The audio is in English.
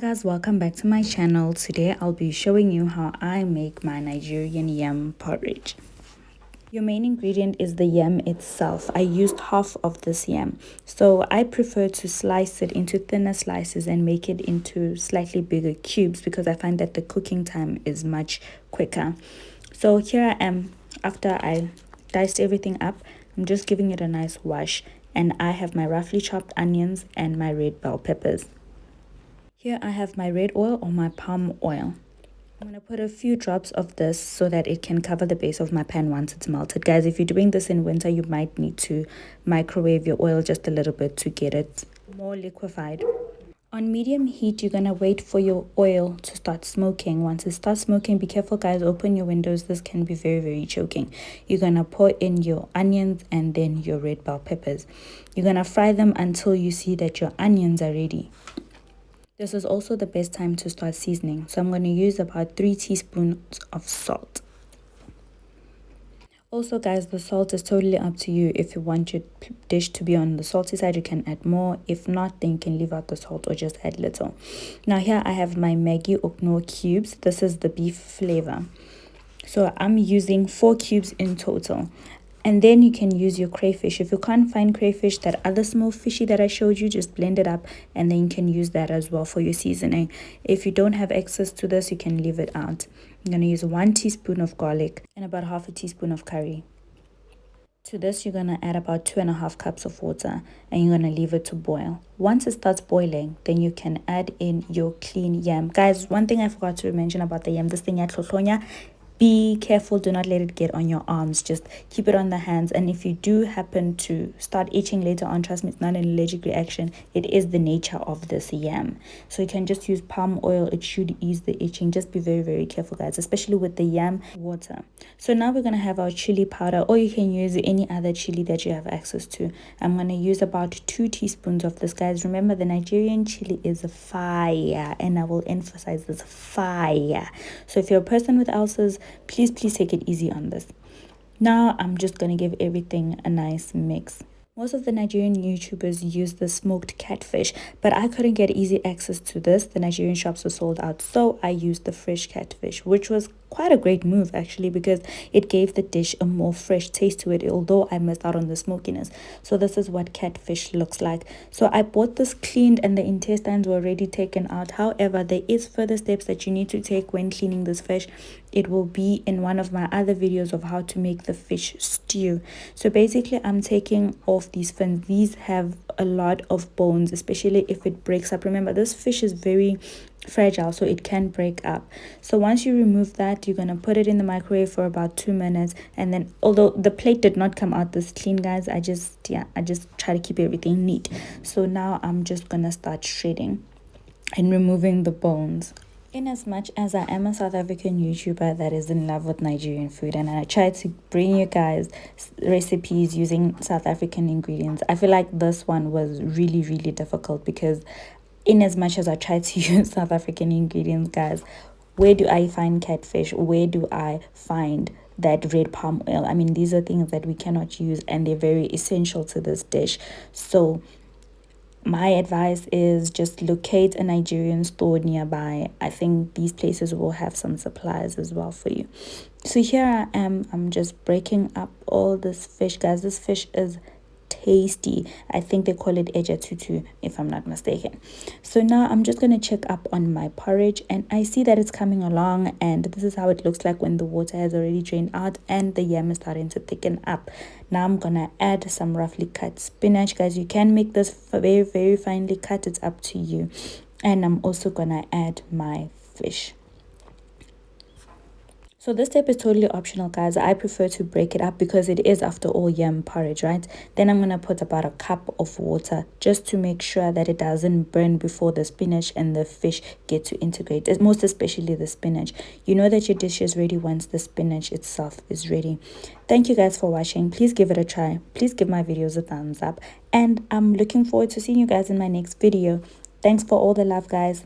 Guys, welcome back to my channel. Today I'll be showing you how I make my Nigerian yam porridge. Your main ingredient is the yam itself. I used half of this yam, so I prefer to slice it into thinner slices and make it into slightly bigger cubes because I find that the cooking time is much quicker. So here I am. After I diced everything up, I'm just giving it a nice wash, and I have my roughly chopped onions and my red bell peppers. Here I have my red oil or my palm oil. I'm going to put a few drops of this so that it can cover the base of my pan once it's melted. Guys, if you're doing this in winter, you might need to microwave your oil just a little bit to get it more liquefied. On medium heat, you're going to wait for your oil to start smoking. Once it starts smoking, be careful guys, open your windows. This can be very choking. You're going to pour in your onions and then your red bell peppers. You're going to fry them until you see that your onions are ready. This is also the best time to start seasoning. So I'm going to use about 3 teaspoons of salt. Also guys, the salt is totally up to you. If you want your dish to be on the salty side, you can add more. If not, then you can leave out the salt or just add little. Now here I have my Maggie cubes. This is the beef flavor. So I'm using 4 cubes in total. And then you can use your crayfish. If you can't find crayfish, that other small fishy that I showed you, just blend it up and then you can use that as well for your seasoning. If you don't have access to this, you can leave it out. I'm going to use 1 teaspoon of garlic and about half a teaspoon of curry. To this, you're going to add about 2.5 cups of water and you're going to leave it to boil. Once it starts boiling, then you can add in your clean yam. Guys, one thing I forgot to mention about the yam, this thing at be careful, do not let it get on your arms, just keep it on the hands. And if you do happen to start itching later on, trust me, it's not an allergic reaction, it is the nature of this yam. So you can just use palm oil, it should ease the itching. Just be very careful guys, especially with the yam water. So now we're going to have our chili powder, or you can use any other chili that you have access to. I'm going to use about 2 teaspoons of this guys. Remember, the Nigerian chili is fire, and I will emphasize this, fire. So if you're a person with ulcers, please take it easy on this. Now I'm just going to give everything a nice mix. Most of the Nigerian YouTubers use the smoked catfish, but I couldn't get easy access to this. The Nigerian shops were sold out, so I used the fresh catfish, which was quite a great move actually because it gave the dish a more fresh taste to it, although I missed out on the smokiness. So this is what catfish looks like. So I bought this cleaned and the intestines were already taken out. However, there is further steps that you need to take when cleaning this fish. It will be in one of my other videos of how to make the fish stew. So basically I'm taking off these fins. These have a lot of bones, especially if it breaks up. Remember, this fish is very fragile, so it can break up. So once you remove that, you're going to put it in the microwave for about 2 minutes. And then, although the plate did not come out this clean guys, I just try to keep everything neat. So now I'm just going to start shredding and removing the bones. In as much as I am a South African YouTuber that is in love with Nigerian food, and I try to bring you guys recipes using South African ingredients, I feel like this one was really difficult because in as much as I try to use South African ingredients, guys, where do I find catfish? Where do I find that red palm oil? I mean, these are things that we cannot use and they're very essential to this dish. So my advice is just locate a Nigerian store nearby. I think these places will have some supplies as well for you. So here I am. I'm just breaking up all this fish, guys. This fish is tasty. I think they call it tutu if I'm not mistaken. So now I'm just going to check up on my porridge and I see that it's coming along, and this is how it looks like when the water has already drained out and the yam is starting to thicken up. Now I'm gonna add some roughly cut spinach. Guys, you can make this very finely cut, it's up to you. And I'm also gonna add my fish. So this step is totally optional guys. I prefer to break it up because it is after all yam porridge, right? Then I'm going to put about a cup of water just to make sure that it doesn't burn before the spinach and the fish get to integrate, most especially the spinach. You know that your dish is ready once the spinach itself is ready. Thank you guys for watching. Please give it a try. Please give my videos a thumbs up. And I'm looking forward to seeing you guys in my next video. Thanks for all the love guys.